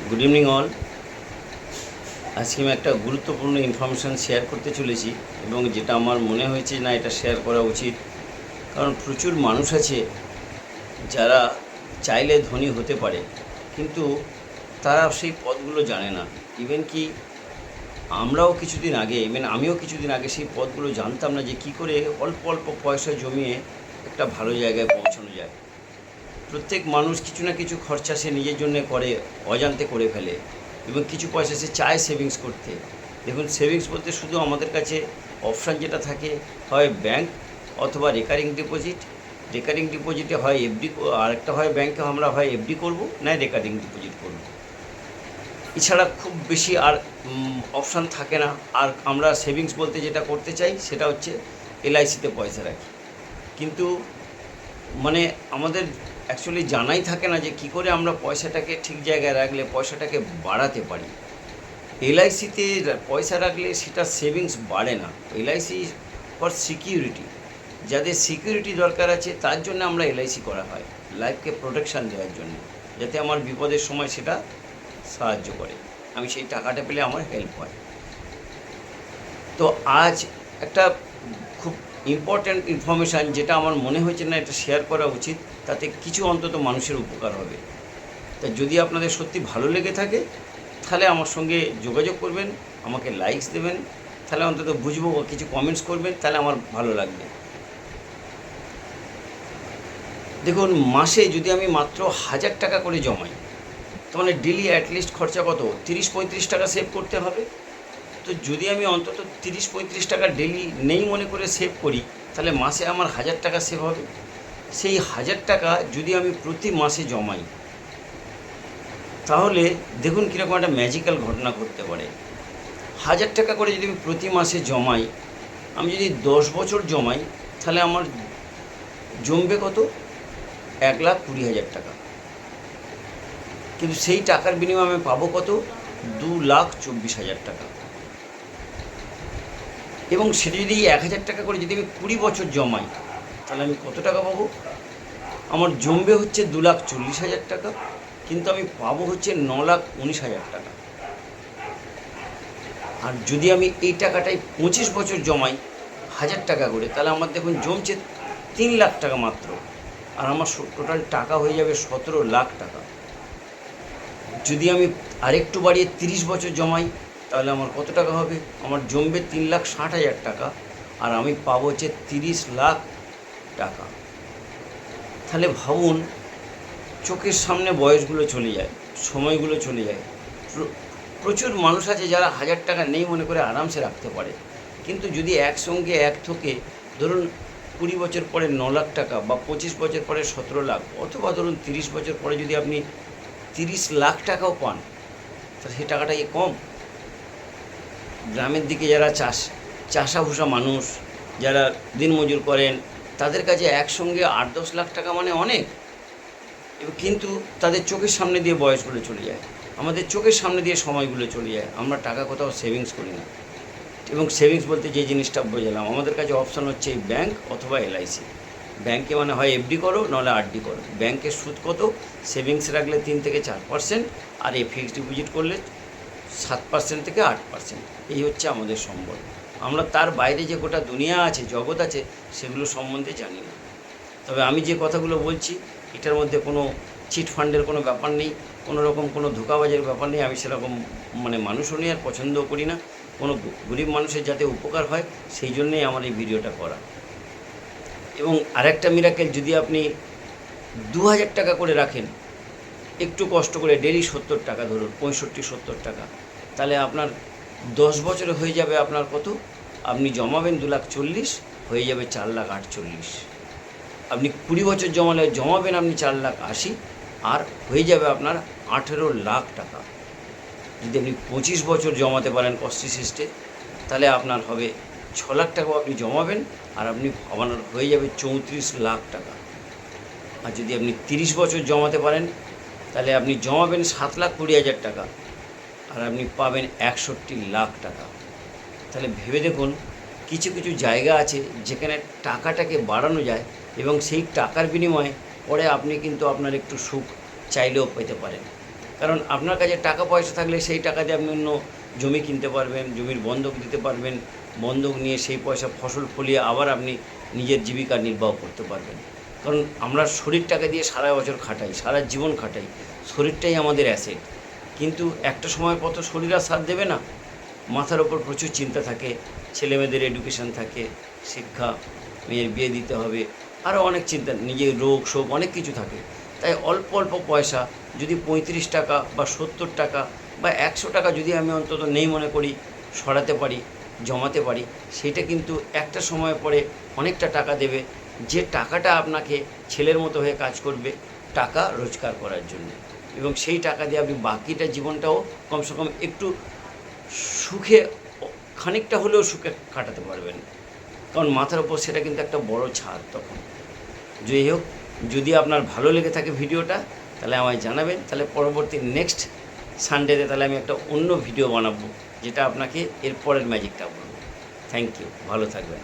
Good evening all. আজকে আমি একটা গুরুত্বপূর্ণ ইনফরমেশান শেয়ার করতে চলেছি এবং যেটা আমার মনে হয়েছে না এটা শেয়ার করা উচিত, কারণ প্রচুর মানুষ আছে যারা চাইলে ধনী হতে পারে, কিন্তু তারা সেই পথগুলো জানে না। ইভেন কি আমরাও কিছুদিন আগে, আমিও কিছুদিন আগে সেই পথগুলো জানতাম না যে কী করে অল্প অল্প পয়সা জমিয়ে একটা ভালো জায়গায় পৌঁছানো যায়। প্রত্যেক মানুষ কিছু না কিছু খরচা সে নিজের জন্য করে, অজান্তে করে ফেলে, এবং কিছু পয়সা সে চায় সেভিংস করতে। দেখুন, সেভিংস বলতে শুধু আমাদের কাছে অপশান যেটা থাকে, হয় ব্যাংক অথবা রেকারিং ডিপোজিট। রেকারিং ডিপোজিটে হয় এফডি, আর একটা হয় ব্যাংকে আমরা হয় এফডি করব, না রেকারিং ডিপোজিট করব। এছাড়া খুব বেশি আর অপশান থাকে না। আর আমরা সেভিংস বলতে যেটা করতে চাই সেটা হচ্ছে এলআইসিতে পয়সা রাখি, কিন্তু আমাদের অ্যাকচুয়ালি জানাই থাকে না যে কী করে আমরা পয়সাটাকে ঠিক জায়গায় রাখলে পয়সাটাকে বাড়াতে পারি। এলআইসিতে পয়সা রাখলে সেটা সেভিংস বাড়ে না। এলআইসি ফর সিকিউরিটি, যাদের সিকিউরিটি দরকার আছে তার জন্য আমরা এলআইসি করা হয়, লাইফকে প্রোটেকশান দেওয়ার জন্য, যাতে আমার বিপদের সময় সেটা সাহায্য করে, আমি সেই টাকাটা পেলে আমার হেল্প হয়। তো আজ একটা খুব ইম্পর্ট্যান্ট ইনফরমেশান যেটা আমার মনে হয়েছে না এটা শেয়ার করা উচিত, তাতে কিছু অন্তত মানুষের উপকার হবে। তা যদি আপনাদের সত্যি ভালো লেগে থাকে তাহলে আমার সঙ্গে যোগাযোগ করবেন, আমাকে লাইকস দেবেন, তাহলে অন্তত বুঝবো, কিছু কমেন্টস করবেন, তাহলে আমার ভালো লাগবে। দেখুন, মাসে যদি আমি মাত্র 1000 টাকা করে জমাই, তাহলে ডেলি অ্যাটলিস্ট খরচা কত, 30-35 টাকা সেভ করতে হবে। তো যদি আমি অন্তত 30-35 টাকা ডেলি নেই মনে করে সেভ করি, তাহলে মাসে আমার 1000 টাকা সেভ হবে। সেই 1000 টাকা যদি আমি প্রতি মাসে জমাই, তাহলে দেখুন কীরকম একটা ম্যাজিক্যাল ঘটনা ঘটতে পারে। 1000 টাকা করে যদি আমি প্রতি মাসে জমাই, আমি যদি 10 বছর জমাই, তাহলে আমার জমবে কত, 1,20,000 টাকা। কিন্তু সেই টাকার বিনিময়ে আমি পাবো কত, 2,24,000 টাকা। এবং সেটা যদি 1000 টাকা করে যদি আমি 20 বছর জমাই, তাহলে আমি কত টাকা পাবো, আমার জমবে হচ্ছে 2,40,000 টাকা, কিন্তু আমি পাবো হচ্ছে 9,19,000 টাকা। আর যদি আমি এই টাকাটাই 25 বছর জমাই 1000 টাকা করে, তাহলে আমার দেখুন জমছে 3 লাখ টাকা মাত্র, আর আমার টোটাল টাকা হয়ে যাবে 17 লাখ টাকা। যদি আমি আরেকটু বাড়িয়ে 30 বছর জমাই, তাহলে আমার কত টাকা হবে, আমার জমবে 3,60,000 টাকা, আর আমি পাবো হচ্ছে 30 লাখ টাকা। তাহলে ভাবুন, চোখের সামনে বয়সগুলো চলে যায়, সময়গুলো চলে যায়। প্রচুর মানুষ আছে যারা 1000 টাকা নেই মনে করে আরামসে রাখতে পারে, কিন্তু যদি একসঙ্গে এক থোকে ধরুন 20 বছর পরে 9 লাখ টাকা, বা 25 বছর পরে 17 লাখ, অথবা ধরুন 30 বছর পরে যদি আপনি 30 লাখ টাকাও পান, তাহলে সেই টাকাটা কি কম? গ্রামের দিকে যারা চাষাভুষা মানুষ, যারা দিনমজুর করেন, তাদের কাছে একসঙ্গে 8-10 লাখ টাকা মানে অনেক, কিন্তু তাদের চোখের সামনে দিয়ে বয়সগুলো চলে যায়, আমাদের চোখের সামনে দিয়ে সময়গুলো চলে যায়, আমরা টাকা কোথাও সেভিংস করি না। এবং সেভিংস বলতে যে জিনিসটা বোঝালাম, আমাদের কাছে অপশান হচ্ছে এই ব্যাংক অথবা এলআইসি। ব্যাংকে হয় এফডি করো, নাহলে আরডি করো। ব্যাংকের সুদ কত, সেভিংস রাখলে 3 থেকে 4%, আর এই ফিক্সড ডিপোজিট করলে 7% থেকে 8%। এই হচ্ছে আমাদের সম্বল। আমরা তার বাইরে যে গোটা দুনিয়া আছে, জগৎ আছে, সেগুলো সম্বন্ধে জানি না। তবে আমি যে কথাগুলো বলছি, এটার মধ্যে কোনো চিট ফান্ডের কোনো ব্যাপার নেই, কোনো রকম কোনো ধোঁকাবাজের ব্যাপার নেই। আমি সেরকম মানুষও নিয়ে আর পছন্দও করি না। কোনো গরিব মানুষের যাতে উপকার হয়, সেই জন্যেই আমার এই ভিডিওটা করা। এবং আরেকটা মিরাকেল, যদি আপনি 2000 টাকা করে রাখেন, একটু কষ্ট করে ডেলি 70 টাকা, ধরুন 65-70 টাকা, তাহলে আপনার 10 বছরে হয়ে যাবে আপনার কত, আপনি জমাবেন 2,40,000, হয়ে যাবে 4,48,000। আপনি 20 বছর জমাবেন আপনি 4,80,000, আর হয়ে যাবে আপনার 18 লাখ টাকা। যদি আপনি 25 বছর জমাতে পারেন কস্টি সিস্টে, তাহলে আপনার হবে 6 লাখ টাকাও আপনি জমাবেন, আর আপনার হয়ে যাবে 34 লাখ টাকা। আর যদি আপনি 30 বছর জমাতে পারেন, তাহলে আপনি জমাবেন 7,20,000 টাকা, আর আপনি পাবেন 61 লাখ টাকা। তাহলে ভেবে দেখুন, কিছু কিছু জায়গা আছে যেখানে টাকাটাকে বাড়ানো যায়, এবং সেই টাকার বিনিময়ে পরে আপনি কিন্তু আপনার একটু সুখ চাইলেও পেতে পারেন। কারণ আপনার কাছে টাকা পয়সা থাকলে সেই টাকা দিয়ে আপনি অন্য জমি কিনতে পারবেন, জমির বন্ধক দিতে পারবেন, বন্ধক নিয়ে সেই পয়সা ফসল ফলিয়ে আবার আপনি নিজের জীবিকা নির্বাহ করতে পারবেন। কারণ আমরা শরীরটাকে দিয়ে সারা বছর খাটাই, সারা জীবন খাটাই, শরীরটাই আমাদের অ্যাসেট। কিন্তু একটা সময় পর তো শরীর আর সাথ দেবে না, মাথার ওপর প্রচুর চিন্তা থাকে, ছেলেমেয়েদের এডুকেশন থাকে, শিক্ষা, মেয়ের বিয়ে দিতে হবে, আরও অনেক চিন্তা, নিজের রোগ শোক অনেক কিছু থাকে। তাই অল্প অল্প পয়সা যদি 35 টাকা বা 70 টাকা বা 100 টাকা যদি আমি অন্তত নেই মনে করি সরাতে পারি, জমাতে পারি, সেটা কিন্তু একটা সময় পরে অনেকটা টাকা দেবে, যে টাকাটা আপনাকে ছেলের মতো হয়ে কাজ করবে টাকা রোজগার করার জন্য, এবং সেই টাকা দিয়ে আপনি বাকিটা জীবনটাও কমসে কম একটু সুখে, খানিকটা হলেও সুখে কাটাতে পারবেন। কারণ মাথার ওপর সেটা কিন্তু একটা বড় ছাদ তখন। যাই হোক, যদি আপনার ভালো লেগে থাকে ভিডিওটা তাহলে আমায় জানাবেন, তাহলে পরবর্তী নেক্সট সানডেতে তাহলে আমি একটা অন্য ভিডিও বানাবো, যেটা আপনাকে এর পরের ম্যাজিকটা বলবো। থ্যাংক ইউ, ভালো থাকবেন।